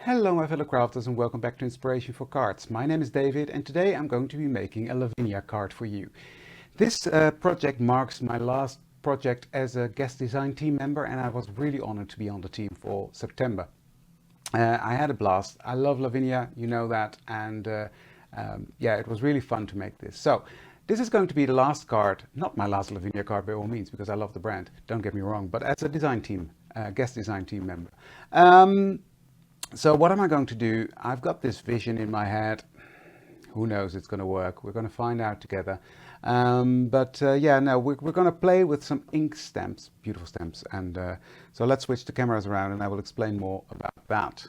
Hello my fellow crafters and welcome back to Inspiration for Cards. My name is David and today I'm going to be making a Lavinia card for you. This project marks my last project as a guest design team member and I was really honored to be on the team for September. I had a blast. I love Lavinia, you know that, and yeah, it was really fun to make this. So this is going to be the last card, not my last Lavinia card by all means, because I love the brand, don't get me wrong, but as a design team, guest design team member. So what am I going to do? I've got this vision in my head. Who knows it's going to work? We're going to find out together. Yeah, no, we're going to play with some ink stamps, beautiful stamps. And so let's switch the cameras around and I will explain more about that.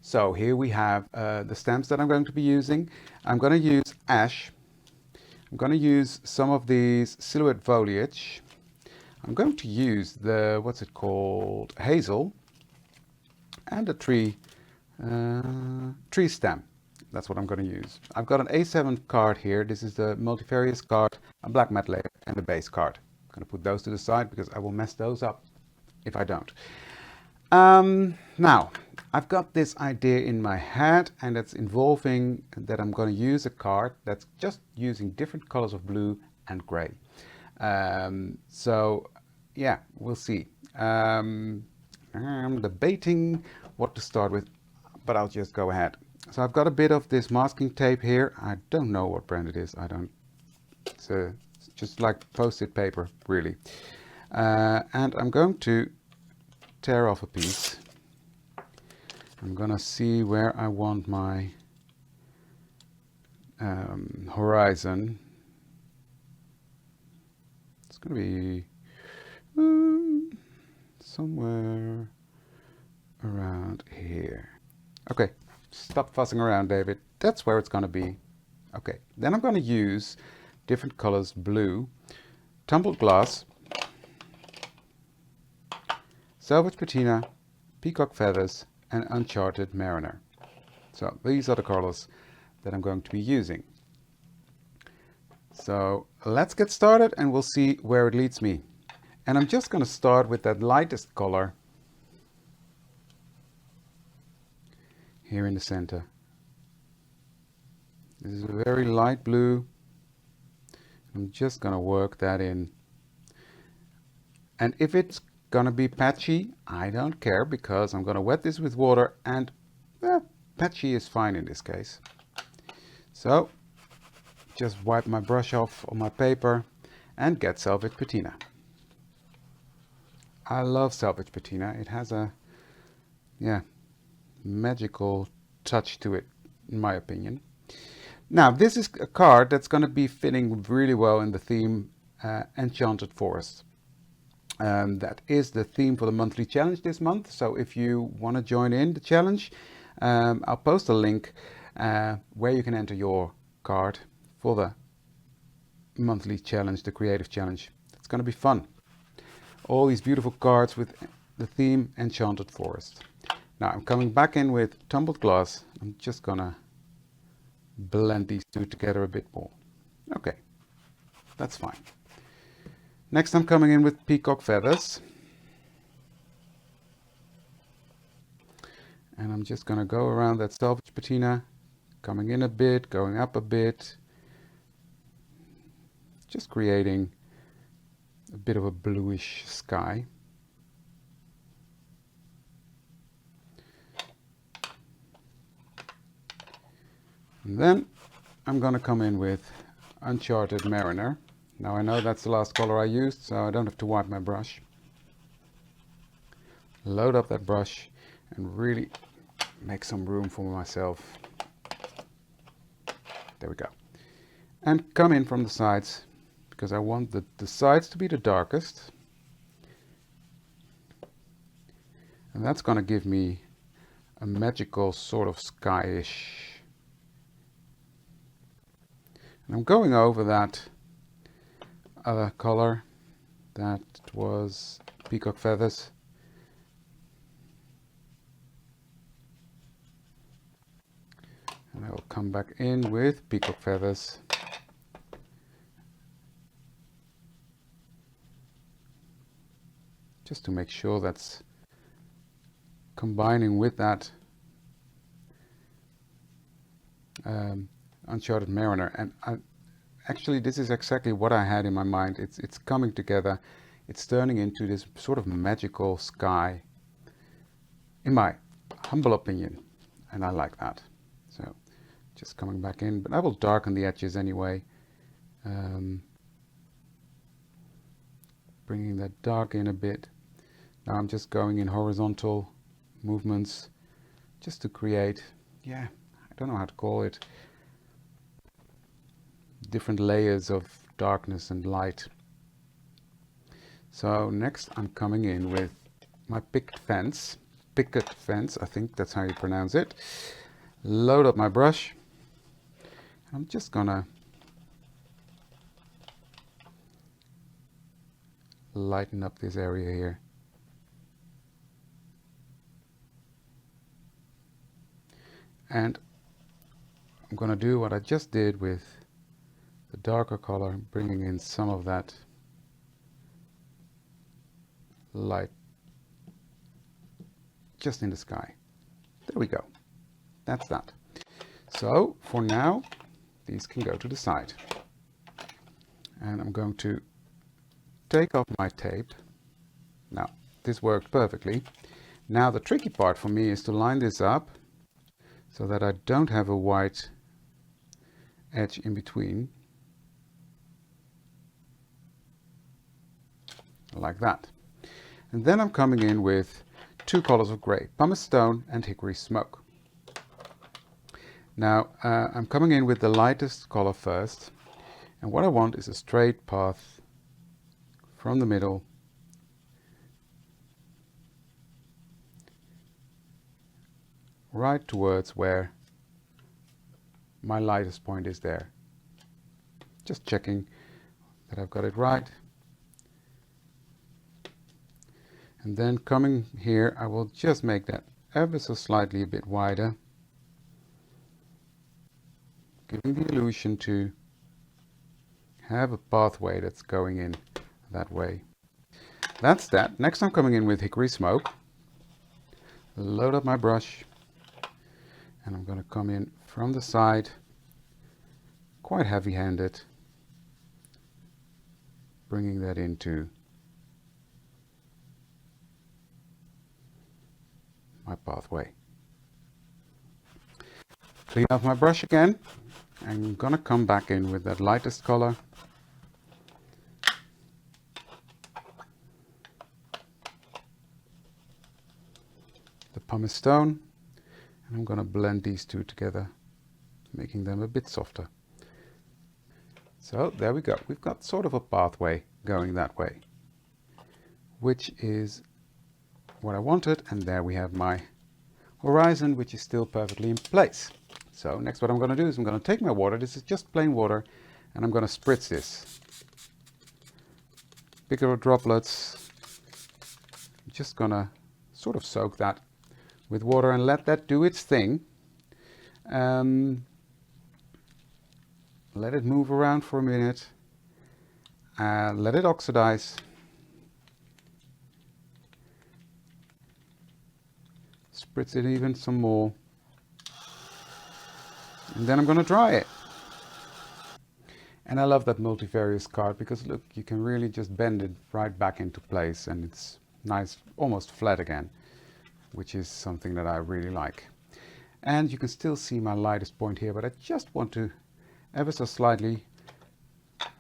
So here we have the stamps that I'm going to be using. I'm going to use ash. I'm going to use some of these silhouette foliage. I'm going to use the, what's it called, hazel. And a tree stem. That's what I'm going to use. I've got an A7 card here. This is the multifarious card, a black mat layer, and a base card. I'm going to put those to the side because I will mess those up if I don't. Now, I've got this idea in my head, and it's involving that I'm going to use a card that's just using different colors of blue and gray. So, yeah, we'll see. I'm debating what to start with, but I'll just go ahead. So I've got a bit of this masking tape here. I don't know what brand it is. It's just like post-it paper, really. And I'm going to tear off a piece. I'm gonna see where I want my horizon. It's gonna be somewhere around here. Okay, stop fussing around, David. That's where it's going to be. Okay, then I'm going to use different colors: blue, tumbled glass, salvage patina, peacock feathers, and Enchanted mariner. So these are the colors that I'm going to be using. So let's get started and we'll see where it leads me. And I'm just going to start with that lightest color here in the center. This is a very light blue. I'm just going to work that in. And if it's going to be patchy, I don't care because I'm going to wet this with water and patchy is fine in this case. So just wipe my brush off on my paper and get salvage patina. I love salvage patina. It has a, magical touch to it, in my opinion. Now, this is a card that's going to be fitting really well in the theme Enchanted Forest. That is the theme for the monthly challenge this month. So if you want to join in the challenge, I'll post a link where you can enter your card for the monthly challenge, the creative challenge. It's going to be fun. All these beautiful cards with the theme Enchanted Forest. Now I'm coming back in with tumbled glass. I'm just gonna blend these two together a bit more. Okay, that's fine. Next I'm coming in with peacock feathers. And I'm just gonna go around that salvage patina, coming in a bit, going up a bit. Just creating a bit of a bluish sky. And then I'm going to come in with Enchanted Mariner. Now I know that's the last color I used, so I don't have to wipe my brush. Load up that brush and really make some room for myself. There we go. And come in from the sides, because I want the sides to be the darkest. And that's going to give me a magical sort of skyish. And I'm going over that other color that was peacock feathers. And I will come back in with peacock feathers. Just to make sure that's combining with that Uncharted Mariner, and actually this is exactly what I had in my mind. It's coming together. It's turning into this sort of magical sky, in my humble opinion, and I like that. So just coming back in, but I will darken the edges anyway, bringing that dark in a bit. Now I'm just going in horizontal movements just to create, yeah, I don't know how to call it, different layers of darkness and light. So next I'm coming in with my picket fence, I think that's how you pronounce it. Load up my brush. I'm just gonna lighten up this area here. And I'm gonna do what I just did with the darker color, bringing in some of that light just in the sky. There we go. That's that. So for now, these can go to the side. And I'm going to take off my tape. Now, this worked perfectly. Now the tricky part for me is to line this up so that I don't have a white edge in between. Like that. And then I'm coming in with two colors of gray, pumice stone and hickory smoke. Now I'm coming in with the lightest color first, and what I want is a straight path from the middle right towards where my lightest point is there. Just checking that I've got it right. And then coming here, I will just make that ever so slightly a bit wider, giving the illusion to have a pathway that's going in that way. That's that. Next I'm coming in with hickory smoke. Load up my brush, and I'm going to come in from the side, quite heavy-handed, bringing that into my pathway. Clean off my brush again. I'm gonna come back in with that lightest color. The pumice stone. And I'm gonna blend these two together, making them a bit softer. So there we go. We've got sort of a pathway going that way, which is what I wanted. And there we have my horizon, which is still perfectly in place. So next what I'm going to do is I'm going to take my water, this is just plain water, and I'm going to spritz this. Bigger droplets. I'm just going to sort of soak that with water and let that do its thing. Let it move around for a minute. Let it oxidize. Spritz it even some more. And then I'm going to dry it. And I love that multivarious card because look, you can really just bend it right back into place and it's nice, almost flat again, which is something that I really like. And you can still see my lightest point here, but I just want to ever so slightly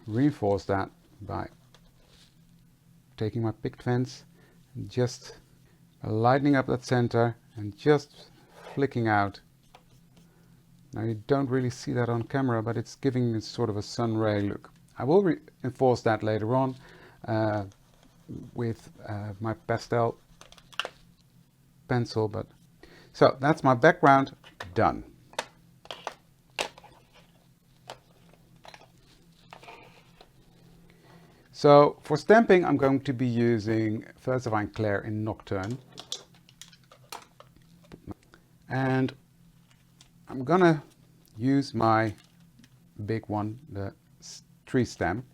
reinforce that by taking my picket fence and just lightening up that center and just flicking out. Now you don't really see that on camera, but it's giving it sort of a sun ray look. I will reinforce that later on with my pastel pencil, but so that's my background done. So for stamping, I'm going to be using Versavine Clair in Nocturne. And I'm gonna use my big one, the tree stamp.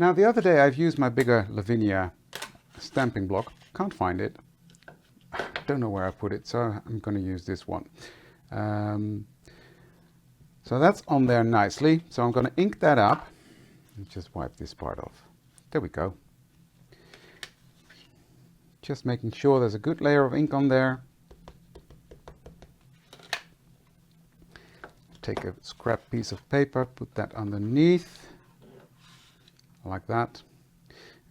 Now the other day I've used my bigger Lavinia stamping block. Can't find it. Don't know where I put it, so I'm going to use this one. So that's on there nicely. So I'm going to ink that up and just wipe this part off. There we go. Just making sure there's a good layer of ink on there. Take a scrap piece of paper, put that underneath, like that.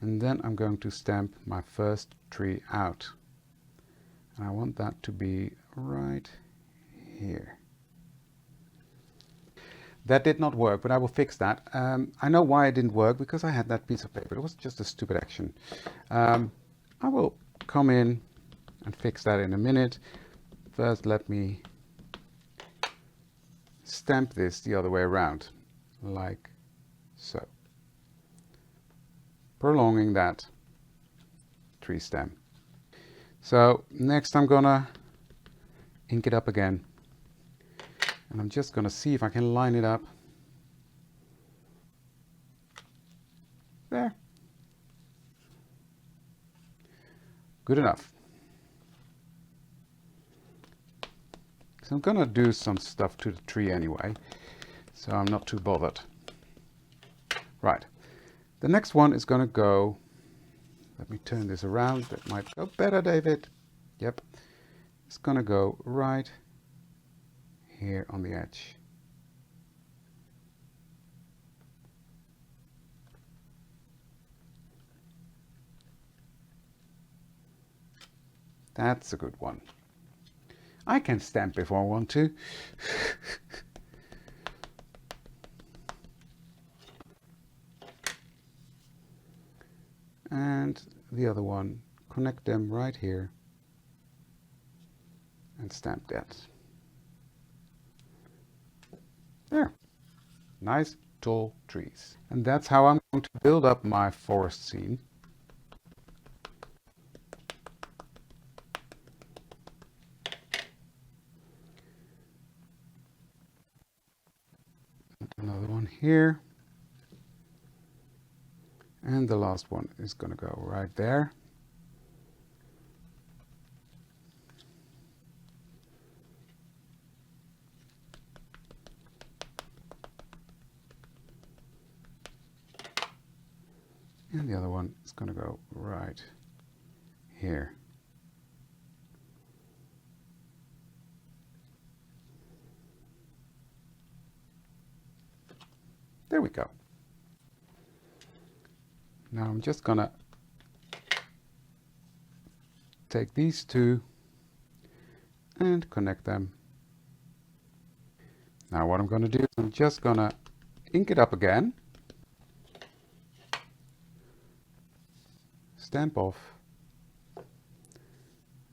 And then I'm going to stamp my first tree out. And I want that to be right here. That did not work, but I will fix that. I know why it didn't work, because I had that piece of paper. It was just a stupid action. I will come in and fix that in a minute. First, let me stamp this the other way around, like so. Prolonging that tree stem. So next I'm gonna ink it up again. And I'm just gonna see if I can line it up. There. Good enough. So I'm gonna do some stuff to the tree anyway, so I'm not too bothered. Right. The next one is gonna go, let me turn this around, that might go better, David. Yep. It's gonna go right here on the edge. That's a good one. I can stamp if I want to. And the other one, connect them right here and stamp that. There. Nice tall trees. And that's how I'm going to build up my forest scene. Another one here. And the last one is going to go right there. And the other one is going to go right here. There we go. Now I'm just gonna take these two and connect them. Now what I'm gonna do is I'm just gonna ink it up again, stamp off,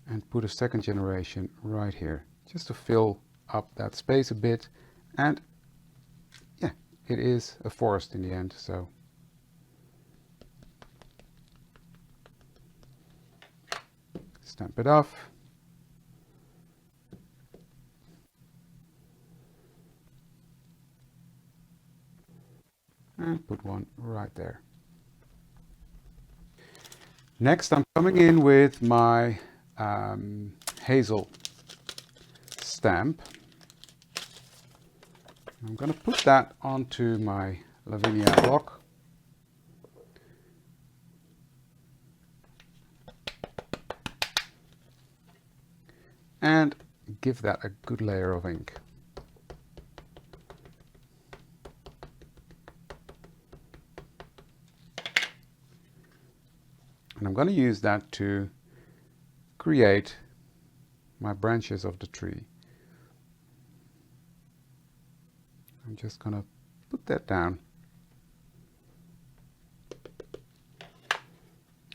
and put a second generation right here, just to fill up that space a bit. And yeah, it is a forest in the end, so stamp it off. And put one right there. Next, I'm coming in with my hazel stamp. I'm going to put that onto my Lavinia block. And give that a good layer of ink. And I'm going to use that to create my branches of the tree. I'm just going to put that down.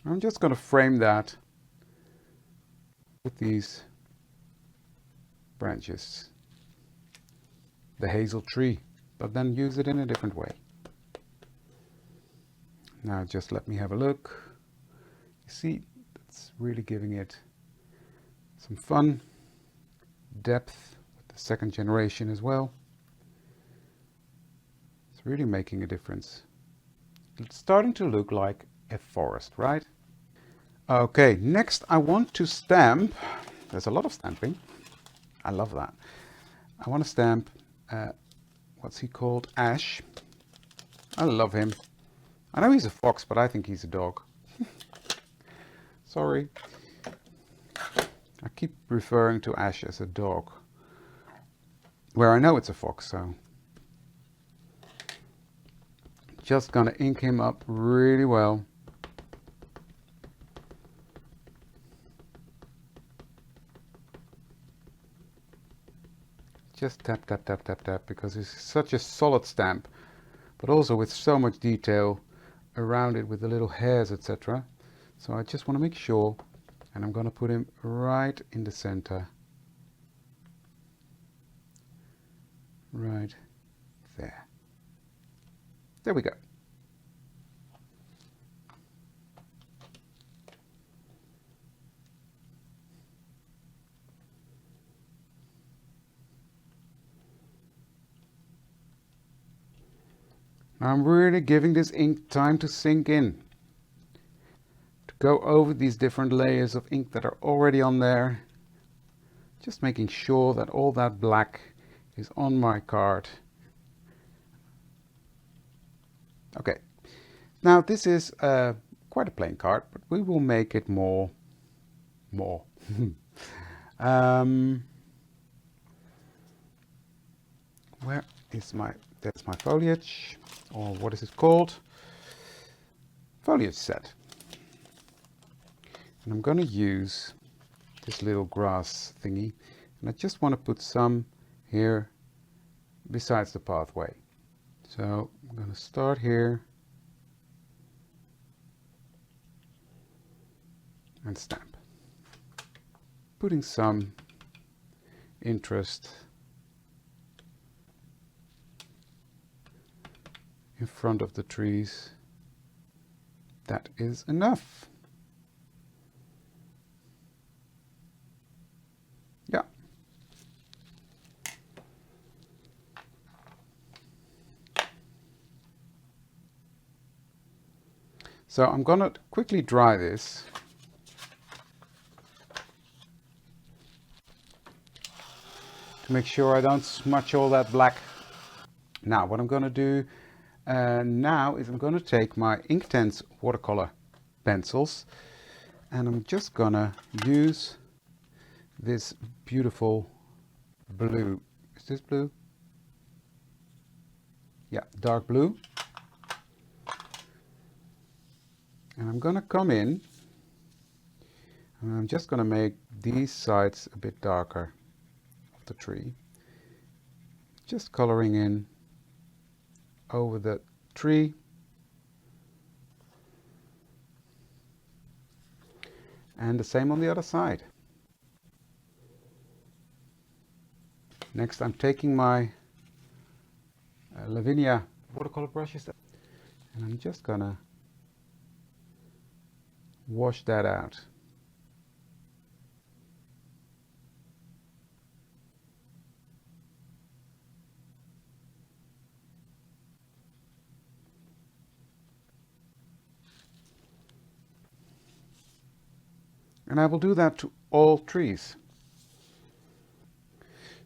I'm just going to frame that with these branches, the hazel tree, but then use it in a different way. Now just let me have a look. You see, it's really giving it some fun, depth with the second generation as well. It's really making a difference. starting to look like a forest, right? Okay, next I want to stamp. There's a lot of stamping. I love that. I want to stamp, what's he called? Ash. I love him. I know he's a fox, but I think he's a dog. Sorry. I keep referring to Ash as a dog, where I know it's a fox, so. Just gonna ink him up really well. Just tap, tap, tap, tap, tap, because it's such a solid stamp, but also with so much detail around it with the little hairs, etc. So I just want to make sure, and I'm going to put him right in the center. Right there. There we go. I'm really giving this ink time to sink in, to go over these different layers of ink that are already on there, just making sure that all that black is on my card. Okay, now this is quite a plain card, but we will make it more. Where is my, that's my foliage, or what is it called? Foliage set. And I'm going to use this little grass thingy, and I just want to put some here besides the pathway. So I'm going to start here and stamp, putting some interest in front of the trees. That is enough. Yeah. So I'm going to quickly dry this. To make sure I don't smudge all that black. Now what I'm going to do now is I'm going to take my Inktense watercolor pencils, and I'm just going to use this beautiful blue. Is this blue? Yeah, dark blue. And I'm going to come in, and I'm just going to make these sides a bit darker of the tree. Just coloring in over the tree. And the same on the other side. Next I'm taking my Lavinia watercolor brushes, and I'm just gonna wash that out. And I will do that to all trees.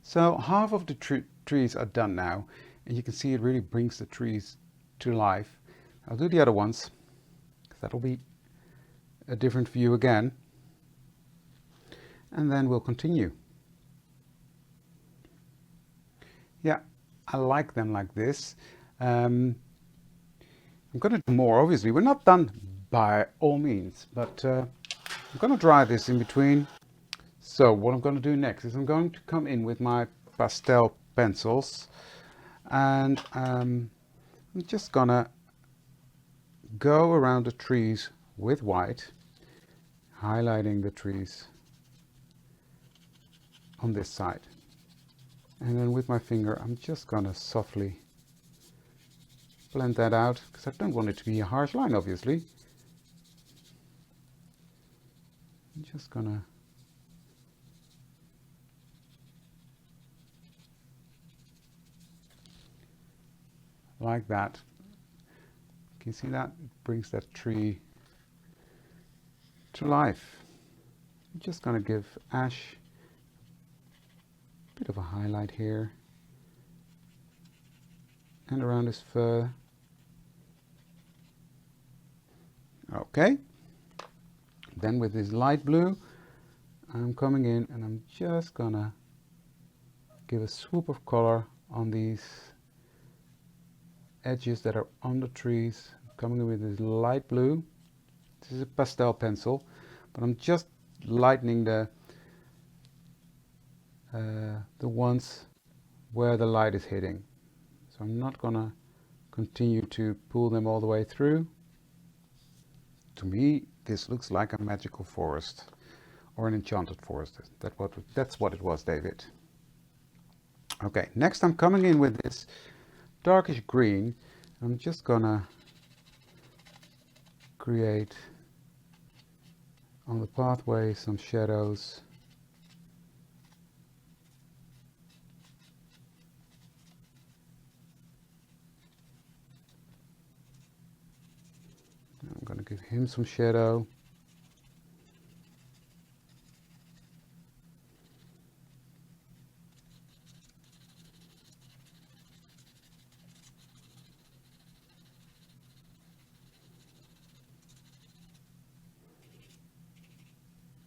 So half of the trees are done now, and you can see it really brings the trees to life. I'll do the other ones, because that'll be a different view again. And then we'll continue. Yeah, I like them like this. I'm going to do more, obviously. We're not done by all means, but I'm going to dry this in between. So what I'm going to do next is I'm going to come in with my pastel pencils, and I'm just going to go around the trees with white, highlighting the trees on this side. And then with my finger, I'm just going to softly blend that out, because I don't want it to be a harsh line, obviously. I'm just going to like that. Can you see that? It brings that tree to life. I'm just going to give Ash a bit of a highlight here and around his fur. Okay. Then with this light blue, I'm coming in and I'm just gonna give a swoop of color on these edges that are on the trees. Coming in with this light blue. This is a pastel pencil, but I'm just lightening the ones where the light is hitting. So I'm not gonna continue to pull them all the way through. To me, this looks like a magical forest or an enchanted forest. That's what it was, David. Okay, next I'm coming in with this darkish green. I'm just gonna create on the pathway some shadows. I'm going to give him some shadow.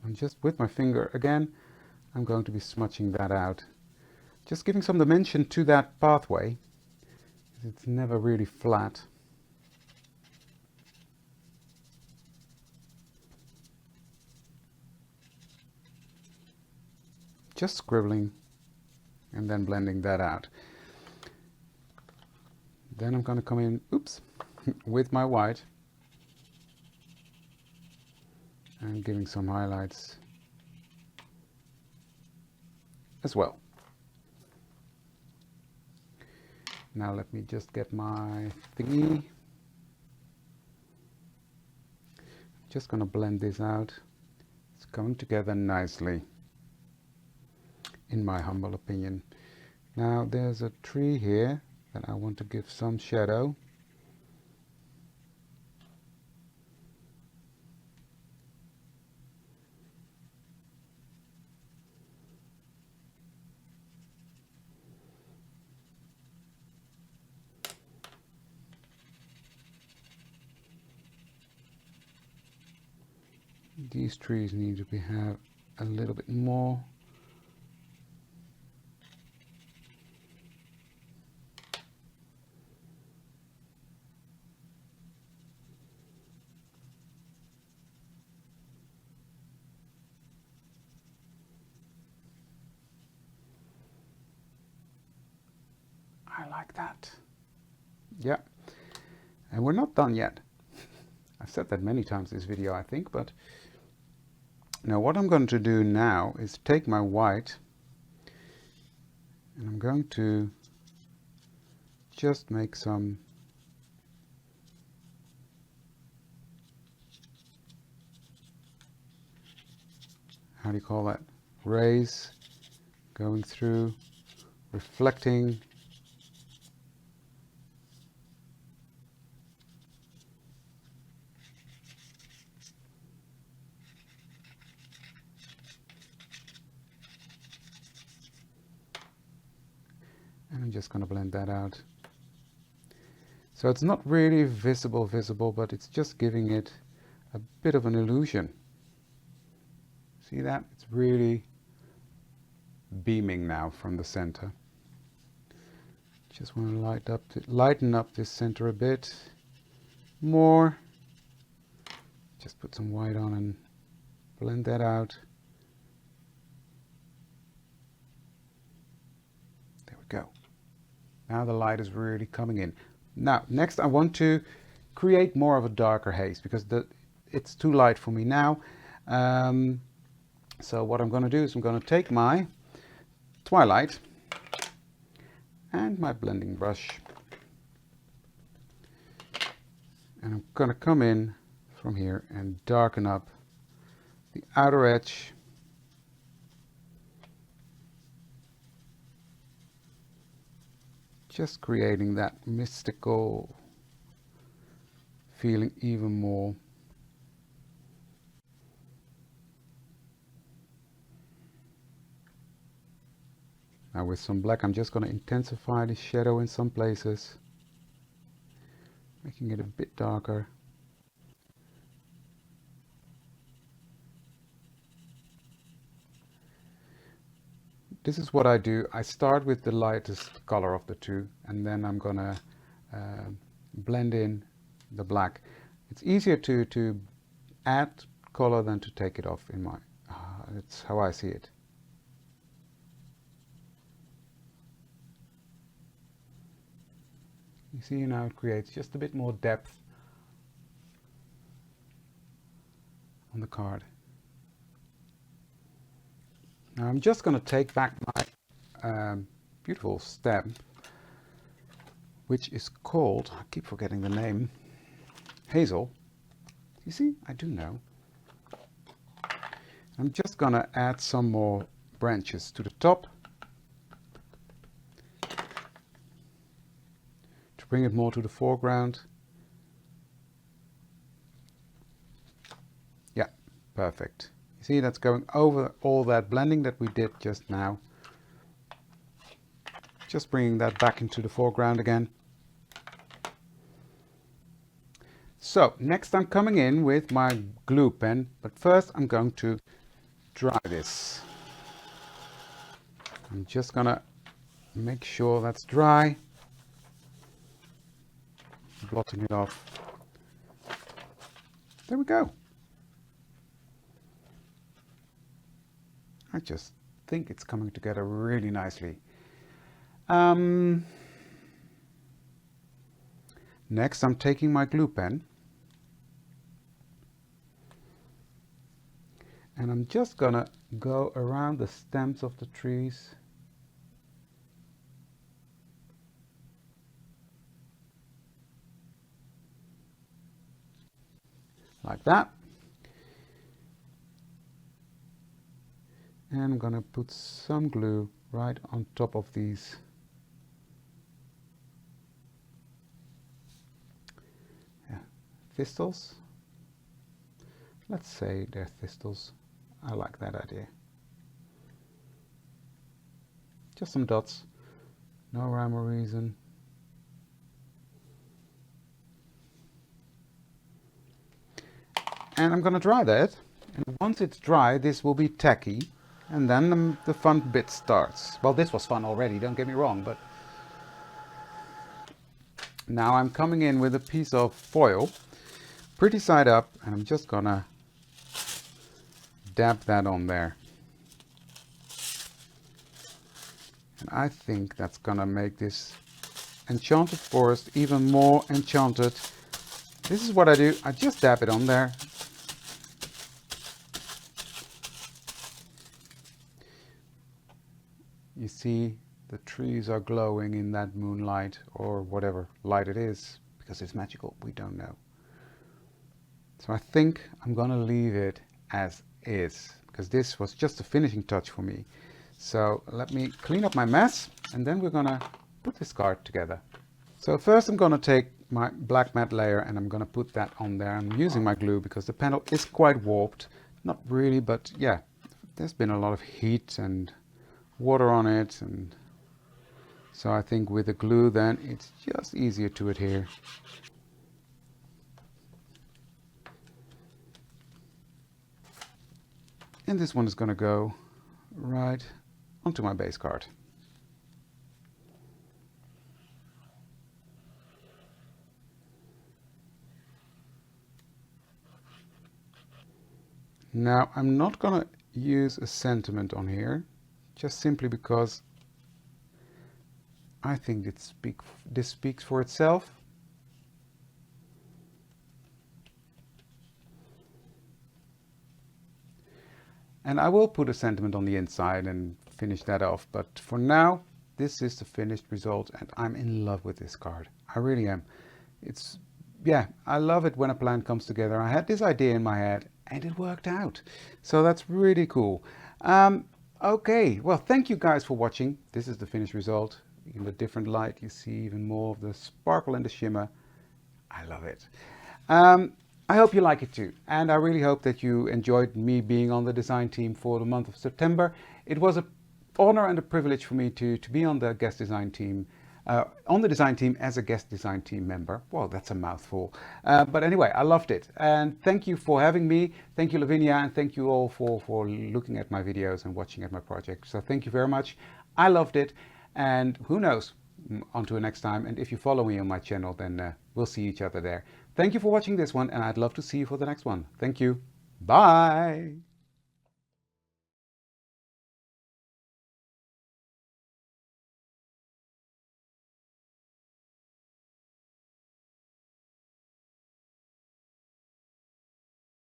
And just with my finger again, I'm going to be smudging that out. Just giving some dimension to that pathway. It's never really flat. Just scribbling and then blending that out. Then I'm going to come in, oops, with my white and giving some highlights as well. Now let me just get my thingy. Just going to blend this out. It's coming together nicely, in my humble opinion. Now there's a tree here that I want to give some shadow. These trees need to have a little bit more. I like that. Yeah, and we're not done yet. I've said that many times in this video, I think, but now what I'm going to do now is take my white and I'm going to just make some how do you call that? Rays going through, reflecting. And I'm just going to blend that out. So it's not really visible, but it's just giving it a bit of an illusion. See that? It's really beaming now from the center. Just want to lighten up this center a bit more. Just put some white on and blend that out. There we go. Now the light is really coming in. Now, next I want to create more of a darker haze because it's too light for me now. So what I'm going to do is I'm going to take my twilight and my blending brush. And I'm going to come in from here and darken up the outer edge. Just creating that mystical feeling even more. Now with some black, I'm just going to intensify the shadow in some places, making it a bit darker. This is what I do. I start with the lightest color of the two, and then I'm gonna blend in the black. It's easier to add color than to take it off in my, that's how I see it. You see now it creates just a bit more depth on the card. Now I'm just going to take back my beautiful stamp, which is called, I keep forgetting the name, Hazel. You see, I do know. I'm just going to add some more branches to the top to bring it more to the foreground. Yeah, perfect. You see, that's going over all that blending that we did just now. Just bringing that back into the foreground again. So, next I'm coming in with my glue pen, but first I'm going to dry this. I'm just gonna make sure that's dry. Blotting it off. There we go. I just think it's coming together really nicely. Next, I'm taking my glue pen and I'm just gonna go around the stems of the trees. Like that. And I'm gonna put some glue right on top of these thistles. Let's say they're thistles. I like that idea. Just some dots, no rhyme or reason. And I'm gonna dry that, and once it's dry this will be tacky. And then the fun bit starts. Well, this was fun already, don't get me wrong, but now I'm coming in with a piece of foil, pretty side up, and I'm just gonna dab that on there. And I think that's gonna make this enchanted forest even more enchanted. This is what I do, I just dab it on there. You see, the trees are glowing in that moonlight or whatever light it is, because it's magical, we don't know. So I think I'm gonna leave it as is, because this was just a finishing touch for me. So let me clean up my mess, and then we're gonna put this card together. So first I'm gonna take my black matte layer and I'm gonna put that on there. I'm using my glue because the panel is quite warped. Not really, but yeah, there's been a lot of heat and water on it, and so I think with the glue then it's just easier to adhere. And this one is going to go right onto my base card. Now I'm not going to use a sentiment on here, just simply because I think this speaks for itself. And I will put a sentiment on the inside and finish that off, but for now this is the finished result and I'm in love with this card. I really am. Yeah, I love it when a plan comes together. I had this idea in my head and it worked out, so that's really cool. Okay, well, thank you guys for watching. This is the finished result. In the different light you see even more of the sparkle and the shimmer. I love it. I hope you like it too, and I really hope that you enjoyed me being on the design team for the month of September. It was an honor and a privilege for me to be on the guest design team, on the design team as a guest design team member. Well, that's a mouthful. But anyway, I loved it. And thank you for having me. Thank you, Lavinia, and thank you all for looking at my videos and watching at my project. So thank you very much. I loved it. And who knows, until next time. And if you follow me on my channel, then we'll see each other there. Thank you for watching this one, and I'd love to see you for the next one. Thank you. Bye.